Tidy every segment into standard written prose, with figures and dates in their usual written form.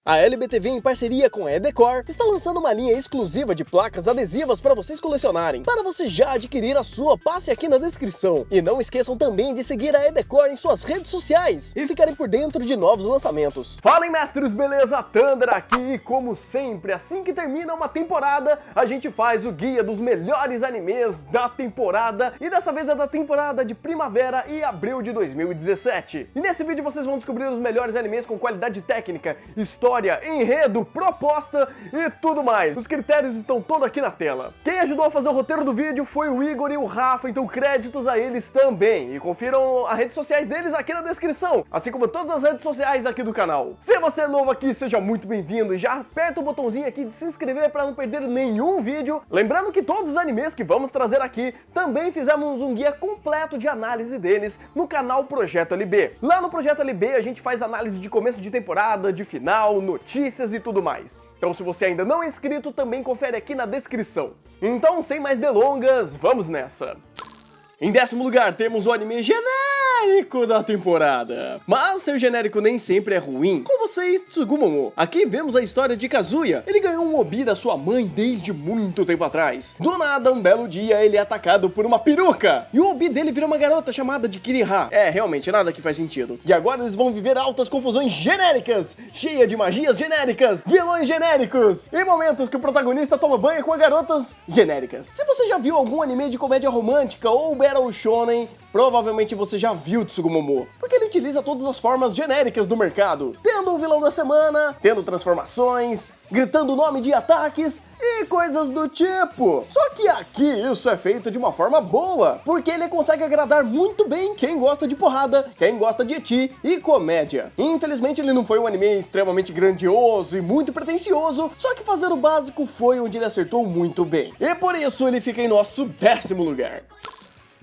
A LBTV, em parceria com a Edecor, está lançando uma linha exclusiva de placas adesivas para vocês colecionarem. Para você já adquirir a sua, passe aqui na descrição. E não esqueçam também de seguir a Edecor em suas redes sociais e ficarem por dentro de novos lançamentos. Fala, mestres, beleza? Thunder aqui e, como sempre, assim que termina uma temporada, a gente faz o guia dos melhores animes da temporada, e dessa vez é da temporada de primavera e abril de 2017. E nesse vídeo vocês vão descobrir os melhores animes com qualidade técnica, história, enredo, proposta e tudo mais. Os critérios estão todos aqui na tela. Quem ajudou a fazer o roteiro do vídeo foi o Igor e o Rafa, então créditos a eles também. E confiram as redes sociais deles aqui na descrição, assim como todas as redes sociais aqui do canal. Se você é novo aqui, seja muito bem-vindo e já aperta o botãozinho aqui de se inscrever para não perder nenhum vídeo. Lembrando que todos os animes que vamos trazer aqui, também fizemos um guia completo de análise deles no canal Projeto LB. Lá no Projeto LB a gente faz análise de começo de temporada, de final, notícias e tudo mais. Então se você ainda não é inscrito, também confere aqui na descrição. Então, sem mais delongas, vamos nessa! Em 10º lugar, temos o anime genérico da temporada. Mas ser genérico nem sempre é ruim. Com vocês, Tsugumomo. Aqui vemos a história de Kazuya. Ele ganhou um obi da sua mãe desde muito tempo atrás. Do nada, um belo dia, ele é atacado por uma peruca. E o obi dele vira uma garota chamada de Kiriha. É, realmente, nada que faz sentido. E agora eles vão viver altas confusões genéricas, cheia de magias genéricas, vilões genéricos, e momentos que o protagonista toma banho com as garotas genéricas. Se você já viu algum anime de comédia romântica ou Battle Shonen, provavelmente você já viu Tsugumomo, porque ele utiliza todas as formas genéricas do mercado, tendo o vilão da semana, tendo transformações, gritando o nome de ataques e coisas do tipo. Só que aqui isso é feito de uma forma boa, porque ele consegue agradar muito bem quem gosta de porrada, quem gosta de ecchi e comédia. Infelizmente ele não foi um anime extremamente grandioso e muito pretensioso, só que fazer o básico foi onde ele acertou muito bem. E por isso ele fica em nosso 10º lugar.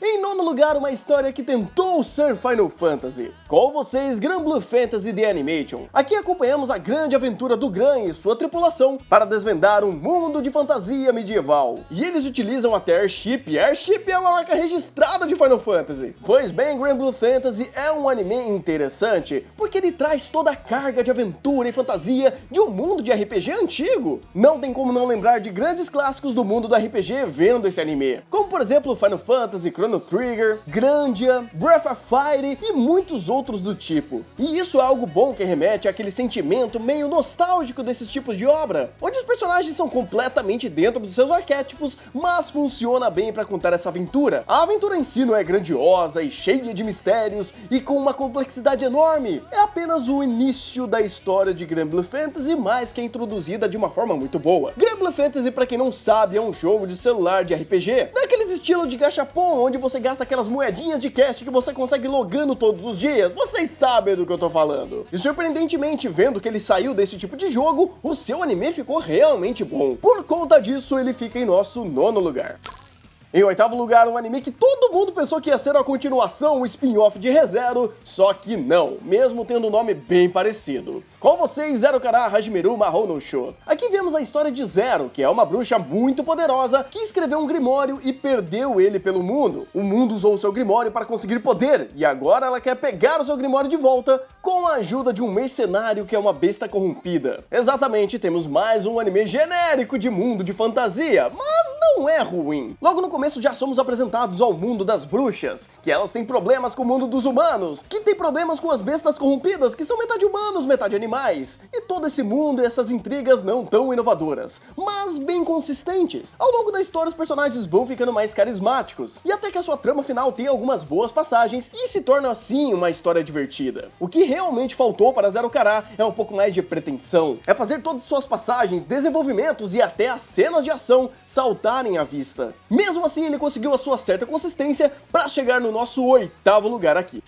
Em 9º lugar, uma história que tentou ser Final Fantasy. Com vocês, Granblue Fantasy The Animation. Aqui acompanhamos a grande aventura do Gran e sua tripulação para desvendar um mundo de fantasia medieval. E eles utilizam até Airship. Airship é uma marca registrada de Final Fantasy. Pois bem, Granblue Fantasy é um anime interessante, porque ele traz toda a carga de aventura e fantasia de um mundo de RPG antigo. Não tem como não lembrar de grandes clássicos do mundo do RPG vendo esse anime, como por exemplo Final Fantasy, Chrono Trigger, Grandia, Breath of Fire e muitos outros do tipo. E isso é algo bom que remete àquele sentimento meio nostálgico desses tipos de obra, onde os personagens são completamente dentro dos seus arquétipos, mas funciona bem para contar essa aventura. A aventura em si não é grandiosa e cheia de mistérios e com uma complexidade enorme. É apenas o início da história de Granblue Fantasy, mas que é introduzida de uma forma muito boa. Granblue Fantasy, para quem não sabe, é um jogo de celular de RPG, daqueles estilo de gachapon, onde você gasta aquelas moedinhas de cash que você consegue logando todos os dias. Vocês sabem do que eu tô falando. E surpreendentemente, vendo que ele saiu desse tipo de jogo, o seu anime ficou realmente bom. Por conta disso, ele fica em nosso 9º lugar. Em 8º lugar, um anime que todo mundo pensou que ia ser a continuação, um spin-off de Re:Zero, só que não, mesmo tendo um nome bem parecido. Com vocês, Zero Kara Hajimeru Mahou no Sho. Aqui vemos a história de Zero, que é uma bruxa muito poderosa que escreveu um grimório e perdeu ele pelo mundo. O mundo usou o seu grimório para conseguir poder, e agora ela quer pegar o seu grimório de volta com a ajuda de um mercenário que é uma besta corrompida. Exatamente, temos mais um anime genérico de mundo de fantasia, mas não é ruim. Logo no começo já somos apresentados ao mundo das bruxas, que elas têm problemas com o mundo dos humanos, que tem problemas com as bestas corrompidas, que são metade humanos, metade animais. E todo esse mundo e essas intrigas não tão inovadoras, mas bem consistentes. Ao longo da história os personagens vão ficando mais carismáticos, e até que a sua trama final tem algumas boas passagens e se torna assim uma história divertida. O que realmente faltou para Zero Kara é um pouco mais de pretensão, é fazer todas suas passagens, desenvolvimentos e até as cenas de ação saltarem à vista. Mesmo assim ele conseguiu a sua certa consistência para chegar no nosso 8º lugar aqui.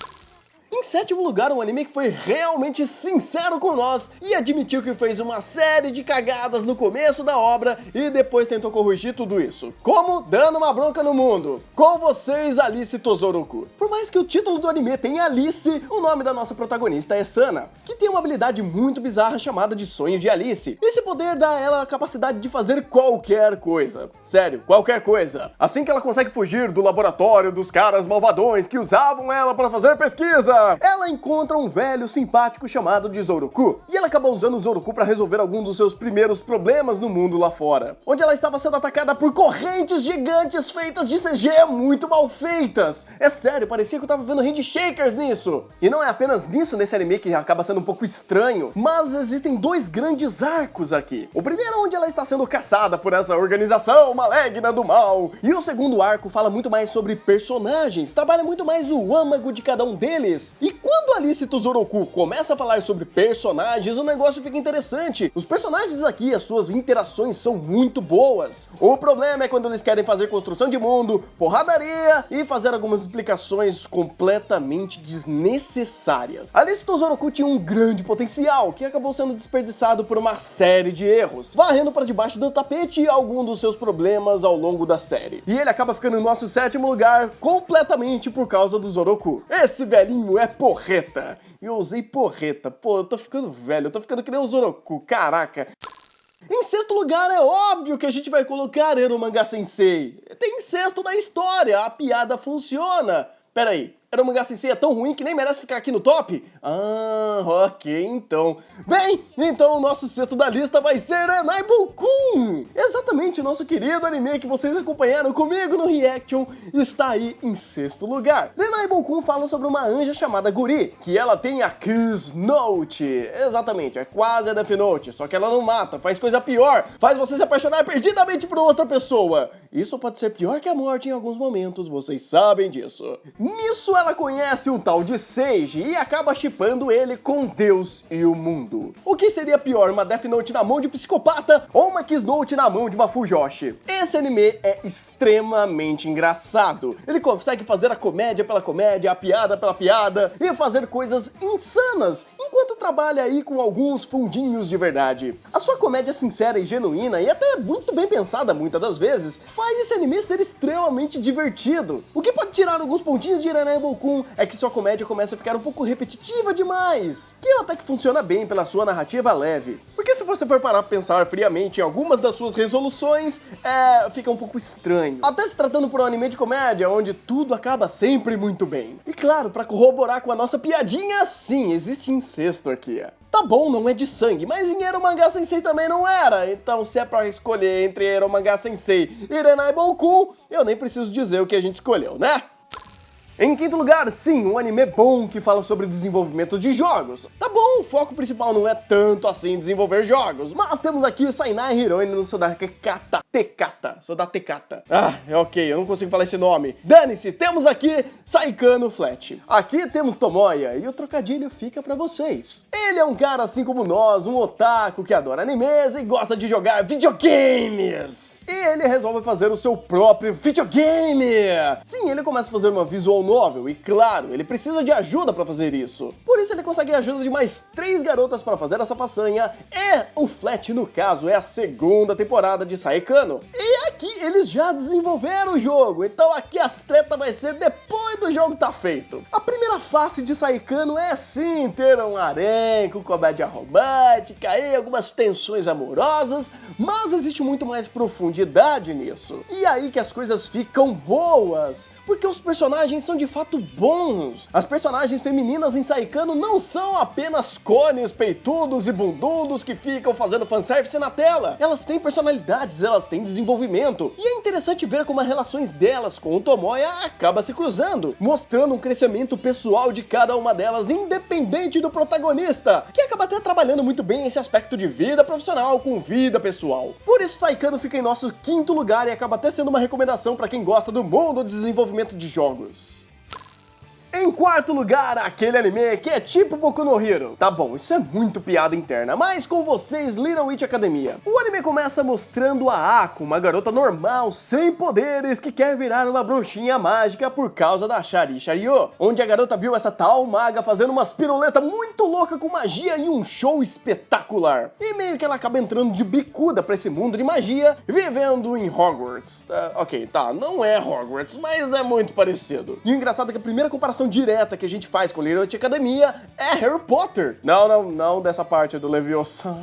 Em 7º lugar, um anime que foi realmente sincero com nós e admitiu que fez uma série de cagadas no começo da obra e depois tentou corrigir tudo isso. Como? Dando uma bronca no mundo. Com vocês, Alice Tozoroku. Por mais que o título do anime tenha Alice, o nome da nossa protagonista é Sana, que tem uma habilidade muito bizarra chamada de Sonho de Alice. Esse poder dá a ela a capacidade de fazer qualquer coisa. Sério, qualquer coisa. Assim que ela consegue fugir do laboratório dos caras malvadões que usavam ela para fazer pesquisa, ela encontra um velho simpático chamado de Zoroku, e ela acaba usando o Zoroku para resolver algum dos seus primeiros problemas no mundo lá fora, onde ela estava sendo atacada por correntes gigantes feitas de CG muito mal feitas. É sério, parecia que eu tava vendo Handshakers nisso. E não é apenas nisso nesse anime que acaba sendo um pouco estranho, mas existem dois grandes arcos aqui. O primeiro é onde ela está sendo caçada por essa organização maligna do mal, e o segundo arco fala muito mais sobre personagens, trabalha muito mais o âmago de cada um deles. E quando Alice Tozoroku começa a falar sobre personagens, o negócio fica interessante. Os personagens aqui, as suas interações são muito boas. O problema é quando eles querem fazer construção de mundo, porradaria e fazer algumas explicações completamente desnecessárias. Alice Tozoroku tinha um grande potencial que acabou sendo desperdiçado por uma série de erros, varrendo para debaixo do tapete algum dos seus problemas ao longo da série. E ele acaba ficando no nosso 7º lugar completamente por causa do Zoroku. Esse velhinho é porreta. E eu usei porreta. Pô, eu tô ficando velho, eu tô ficando que nem o Zoroku, caraca. Em 6º lugar, é óbvio que a gente vai colocar Eromanga Sensei. Tem incesto na história, a piada funciona. Pera aí, Eromanga Sensei é tão ruim que nem merece ficar aqui no top? Ah, ok, então. Bem, então o nosso 6º da lista vai ser Renai Boukun! Exatamente, o nosso querido anime que vocês acompanharam comigo no Reaction está aí em 6º lugar. Renai Boukun fala sobre uma anja chamada Guri, que ela tem a Kiss Note. Exatamente, é quase a Death Note, só que ela não mata, faz coisa pior, faz você se apaixonar perdidamente por outra pessoa. Isso pode ser pior que a morte em alguns momentos, vocês sabem disso. Nisso ela conhece um tal de Seiji e acaba shippando ele com Deus e o mundo. O que seria pior, uma Death Note na mão de um psicopata ou uma Kiss Note na mão de uma Fujoshi? Esse anime é extremamente engraçado. Ele consegue fazer a comédia pela comédia, a piada pela piada e fazer coisas insanas, enquanto trabalha aí com alguns fundinhos de verdade. A sua comédia sincera e genuína, e até muito bem pensada muitas das vezes, faz esse anime ser extremamente divertido. O que pode tirar alguns pontinhos de Renai Boukun é que sua comédia começa a ficar um pouco repetitiva demais, que até que funciona bem pela sua narrativa leve. Porque se você for parar pra pensar friamente em algumas das suas resoluções, fica um pouco estranho. Até se tratando por um anime de comédia, onde tudo acaba sempre muito bem. E claro, pra corroborar com a nossa piadinha, sim, existe incesto aqui. Tá bom, não é de sangue, mas em Eromanga Sensei também não era. Então, se é pra escolher entre Eromanga Sensei e Renai Boukun, eu nem preciso dizer o que a gente escolheu, né? Em 5º lugar, sim, um anime bom que fala sobre desenvolvimento de jogos. Tá bom, o foco principal não é tanto assim desenvolver jogos, mas temos aqui Sainai Hiroine no Sodakekata. Sodakekata. Ah, é ok, eu não consigo falar esse nome. Dane-se, temos aqui Saikano Flat. Aqui temos Tomoya e o trocadilho fica pra vocês. Ele é um cara assim como nós, um otaku que adora animes e gosta de jogar videogames. E ele resolve fazer o seu próprio videogame. Sim, ele começa a fazer uma visual novel e, claro, ele precisa de ajuda pra fazer isso. Por isso ele consegue a ajuda de mais 3 garotas para fazer essa façanha e o Flat, no caso, é a 2ª temporada de Saikano. E aqui eles já desenvolveram o jogo, então aqui as tretas vai ser depois do jogo tá feito. A primeira face de Saikano é sim ter um harém com comédia romântica e algumas tensões amorosas, mas existe muito mais profundidade nisso. E aí que as coisas ficam boas, porque os personagens são de fato bons. As personagens femininas em Saikano não são apenas cones, peitudos e bundudos que ficam fazendo fanservice na tela. Elas têm personalidades, elas têm desenvolvimento. E é interessante ver como as relações delas com o Tomoya acaba se cruzando, mostrando um crescimento pessoal de cada uma delas, independente do protagonista, que acaba até trabalhando muito bem esse aspecto de vida profissional com vida pessoal. Por isso Saikano fica em nosso 5º lugar e acaba até sendo uma recomendação para quem gosta do mundo do desenvolvimento de jogos. Em 4º lugar, aquele anime que é tipo Boku no Hero. Tá bom, isso é muito piada interna, mas com vocês, Little Witch Academia. O anime começa mostrando a Ako, uma garota normal, sem poderes, que quer virar uma bruxinha mágica por causa da Shari Shariô, onde a garota viu essa tal maga fazendo umas piruletas muito louca com magia e um show espetacular. E meio que ela acaba entrando de bicuda pra esse mundo de magia, vivendo em Hogwarts. Ok, tá, não é Hogwarts, mas é muito parecido. E o engraçado é que a primeira comparação direta que a gente faz com Little Witch Academia é Harry Potter. Não dessa parte do Leviosa.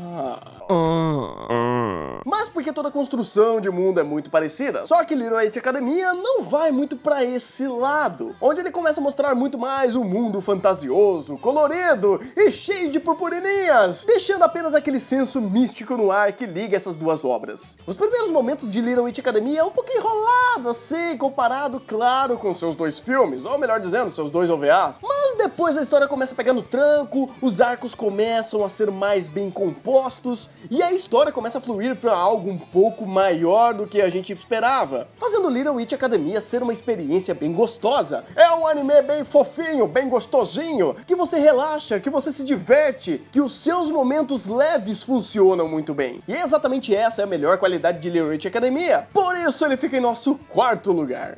Mas porque toda a construção de mundo é muito parecida. Só que Little Witch Academia não vai muito pra esse lado, onde ele começa a mostrar muito mais um mundo fantasioso, colorido e cheio de purpurininhas, deixando apenas aquele senso místico no ar que liga essas duas obras. Os primeiros momentos de Little Witch Academia é um pouco enrolado assim, comparado, claro, com seus dois filmes, ou melhor dizendo, seus dois OVAs. Mas depois a história começa pegando tranco, os arcos começam a ser mais bem compostos e a história começa a fluir para algo um pouco maior do que a gente esperava, fazendo Little Witch Academia ser uma experiência bem gostosa. É um anime bem fofinho, bem gostosinho, que você relaxa, que você se diverte, que os seus momentos leves funcionam muito bem. E exatamente essa é a melhor qualidade de Little Witch Academia, por isso ele fica em nosso quarto lugar.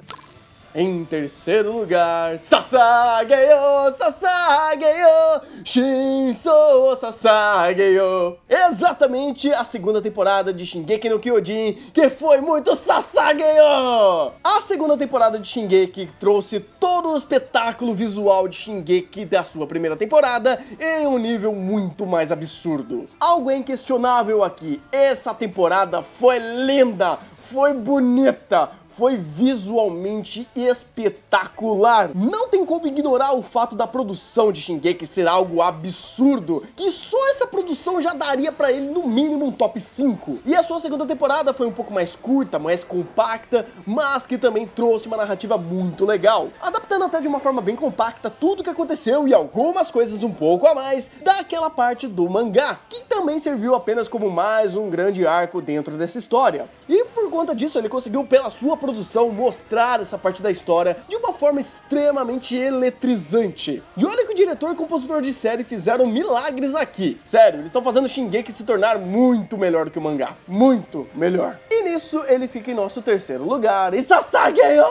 Em terceiro lugar, Sasageyo, Sasageyo, Shinso Sasageyo. Exatamente a segunda temporada de Shingeki no Kyojin, que foi muito Sasageyo! A segunda temporada de Shingeki trouxe todo o espetáculo visual de Shingeki da sua primeira temporada em um nível muito mais absurdo. Algo é inquestionável aqui, essa temporada foi linda, foi bonita, foi visualmente espetacular. Não tem como ignorar o fato da produção de Shingeki ser algo absurdo, que só essa produção já daria pra ele no mínimo um top 5. E a sua segunda temporada foi um pouco mais curta, mais compacta, mas que também trouxe uma narrativa muito legal, adaptando até de uma forma bem compacta tudo o que aconteceu e algumas coisas um pouco a mais daquela parte do mangá, que também serviu apenas como mais um grande arco dentro dessa história. E por conta disso ele conseguiu, pela sua produção, mostrar essa parte da história de uma forma extremamente eletrizante. E olha que o diretor e compositor de série fizeram milagres aqui. Sério, eles estão fazendo Shingeki se tornar muito melhor do que o mangá. Muito melhor. E nisso ele fica em nosso terceiro lugar. E Sasageyo!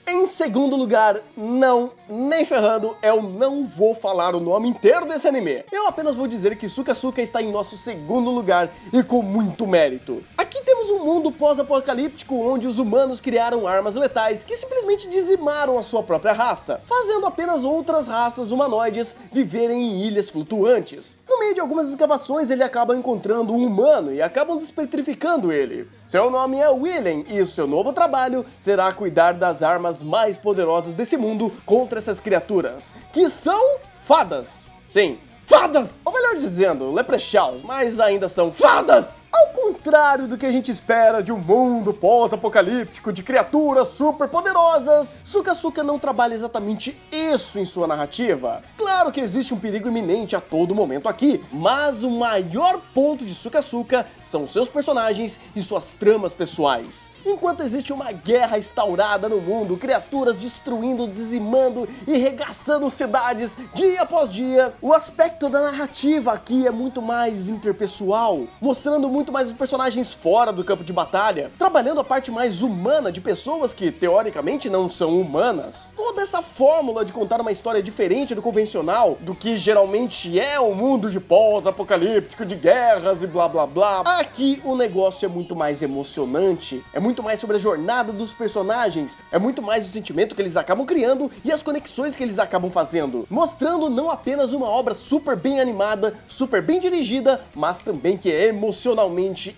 Em segundo lugar, não, nem ferrando, eu não vou falar o nome inteiro desse anime. Eu apenas vou dizer que Sukasuka está em nosso segundo lugar e com muito mérito. Aqui temos um mundo pós-apocalíptico onde os humanos criaram armas letais que simplesmente dizimaram a sua própria raça, fazendo apenas outras raças humanoides viverem em ilhas flutuantes. No meio de algumas escavações ele acaba encontrando um humano e acabam despetrificando ele. Seu nome é Willen e seu novo trabalho será cuidar das armas mais poderosas desse mundo contra essas criaturas, que são fadas. Sim, fadas! Ou melhor dizendo, leprechauns, mas ainda são fadas! Ao contrário do que a gente espera de um mundo pós-apocalíptico de criaturas super poderosas, Sukasuka não trabalha exatamente isso em sua narrativa. Claro que existe um perigo iminente a todo momento aqui, mas o maior ponto de Sukasuka são seus personagens e suas tramas pessoais. Enquanto existe uma guerra instaurada no mundo, criaturas destruindo, dizimando e regaçando cidades dia após dia, o aspecto da narrativa aqui é muito mais interpessoal, mostrando muito mais os personagens fora do campo de batalha, trabalhando a parte mais humana de pessoas que teoricamente não são humanas. Toda essa fórmula de contar uma história diferente do convencional, do que geralmente é um mundo de pós-apocalíptico, de guerras e blá blá blá. Aqui o negócio é muito mais emocionante, é muito mais sobre a jornada dos personagens, é muito mais o sentimento que eles acabam criando e as conexões que eles acabam fazendo, mostrando não apenas uma obra super bem animada, super bem dirigida, mas também que é emocionalmente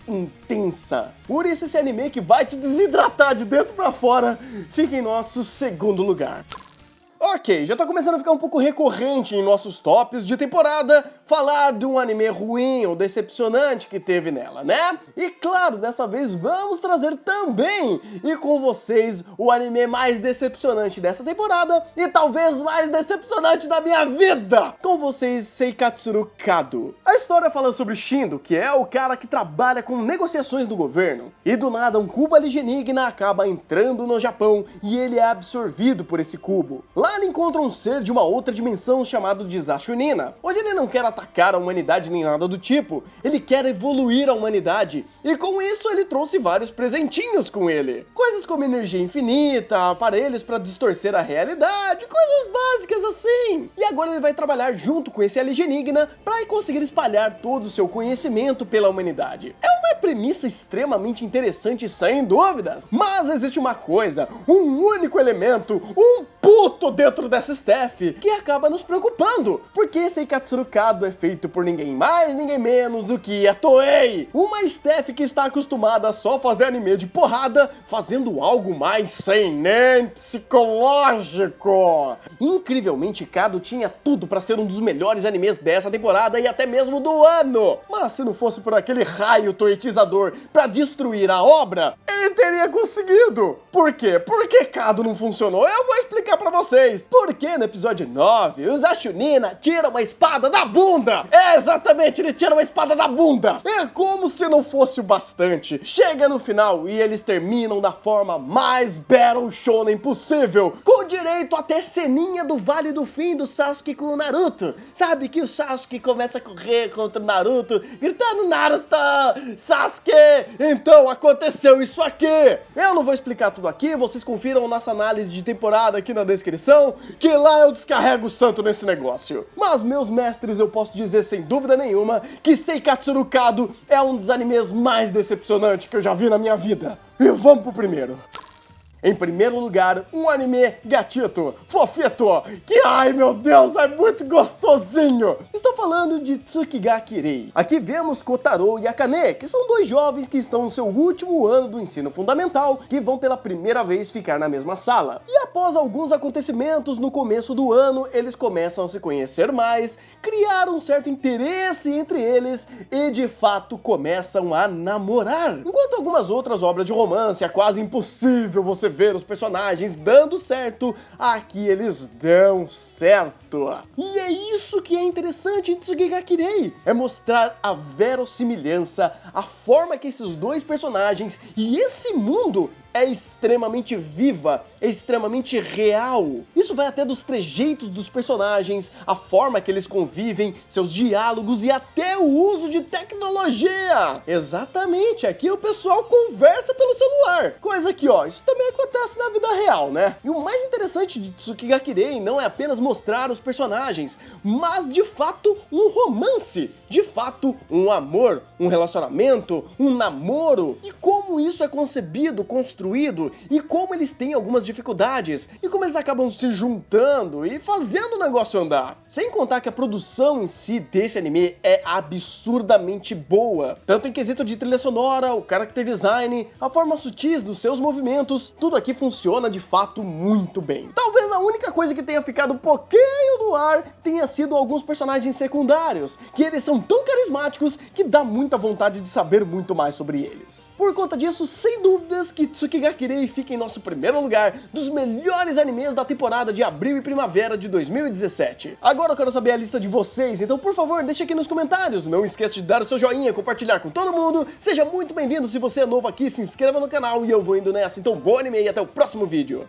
intensa. Por isso esse anime que vai te desidratar de dentro pra fora fica em nosso segundo lugar. Ok, já tá começando a ficar um pouco recorrente em nossos tops de temporada falar de um anime ruim ou decepcionante que teve nela, né? E claro, dessa vez vamos trazer também e com vocês o anime mais decepcionante dessa temporada e talvez mais decepcionante da minha vida! Com vocês, Seikatsuru Kado. A história fala sobre Shindo, que é o cara que trabalha com negociações do governo, e do nada um cubo alienígena acaba entrando no Japão e ele é absorvido por esse cubo. Lá ele encontra um ser de uma outra dimensão chamado de Zashunina, onde ele não quer atacar a humanidade nem nada do tipo, ele quer evoluir a humanidade, e com isso ele trouxe vários presentinhos com ele. Coisas como energia infinita, aparelhos para distorcer a realidade, coisas básicas assim. E agora ele vai trabalhar junto com esse alienígena para conseguir espalhar todo o seu conhecimento pela humanidade. É uma Uma premissa extremamente interessante, sem dúvidas. Mas existe uma coisa, um único elemento, um puto dentro dessa staff, que acaba nos preocupando. Porque Seikatsuru Kado é feito por ninguém mais, ninguém menos do que a Toei. Uma staff que está acostumada a só fazer anime de porrada, fazendo algo mais sem nem psicológico. Incrivelmente, Kado tinha tudo para ser um dos melhores animes dessa temporada e até mesmo do ano. Mas se não fosse por aquele raio toetizador para destruir a obra, ele teria conseguido. Por quê? Por que Kado não funcionou? Eu vou explicar pra vocês. Porque no episódio 9, o Zashunina tira uma espada da bunda. É, exatamente, ele tira uma espada da bunda. É como se não fosse o bastante. Chega no final e eles terminam da forma mais Battle Shonen possível, com direito até ceninha do Vale do Fim do Sasuke com o Naruto. Sabe que o Sasuke começa a correr contra o Naruto, gritando Naruto, Sasuke. Então aconteceu isso aqui. Eu não vou explicar tudo aqui, vocês confiram nossa análise de temporada aqui na descrição, que lá eu descarrego o santo nesse negócio. Mas, meus mestres, eu posso dizer sem dúvida nenhuma que Seikatsuru Kado é um dos animes mais decepcionantes que eu já vi na minha vida. E vamos pro primeiro. Em primeiro lugar, um anime gatito, fofito, que, ai meu Deus, é muito gostosinho. Estou falando de Tsukigaki Rei. Aqui vemos Kotaro e Akane, que são dois jovens que estão no seu último ano do ensino fundamental, que vão pela primeira vez ficar na mesma sala. E após alguns acontecimentos no começo do ano, eles começam a se conhecer mais, criar um certo interesse entre eles e de fato começam a namorar. Enquanto algumas outras obras de romance é quase impossível você ver os personagens dando certo, aqui eles dão certo. E é isso que é interessante em Tsukigaki Rei, é mostrar a verossimilhança, a forma que esses dois personagens e esse mundo é extremamente viva, é extremamente real. Isso vai até dos trejeitos dos personagens, a forma que eles convivem, seus diálogos e até o uso de tecnologia. Exatamente, aqui o pessoal conversa pelo celular. Coisa que, ó, isso também acontece na vida real, né? E o mais interessante de Tsukigaki Rei não é apenas mostrar os personagens, mas de fato um romance, de fato um amor, um relacionamento, um namoro. E como isso é concebido, construído, e como eles têm algumas dificuldades, e como eles acabam se juntando e fazendo o negócio andar. Sem contar que a produção em si desse anime é absurdamente boa, tanto em quesito de trilha sonora, o character design, a forma sutis dos seus movimentos, tudo aqui funciona de fato muito bem. Talvez a única coisa que tenha ficado um pouquinho no ar tenha sido alguns personagens secundários, que eles são tão carismáticos que dá muita vontade de saber muito mais sobre eles. Por conta disso, sem dúvidas que Tsukigaki Rei fica em nosso primeiro lugar dos melhores animes da temporada de abril e primavera de 2017. Agora eu quero saber a lista de vocês, então por favor deixe aqui nos comentários. Não esqueça de dar o seu joinha, compartilhar com todo mundo. Seja muito bem-vindo, se você é novo aqui, se inscreva no canal e eu vou indo nessa. Então bom anime e até o próximo vídeo.